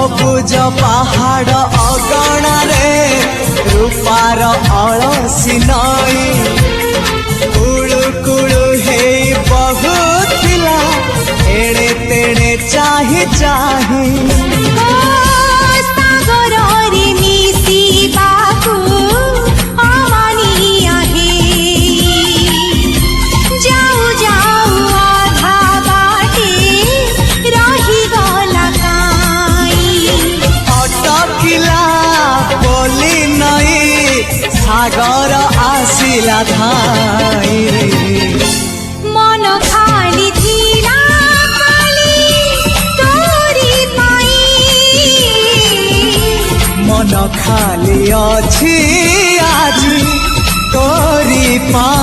सबुज पहाड़ अगणारे रूपार अलसी नई कुळु कुळु हे बहुथिला एड़े तेड़े चाही चाही सागर आसिला धाई मन खाली थिला खाली तोरी पाई मन खाली अछि आज तोरी पाई।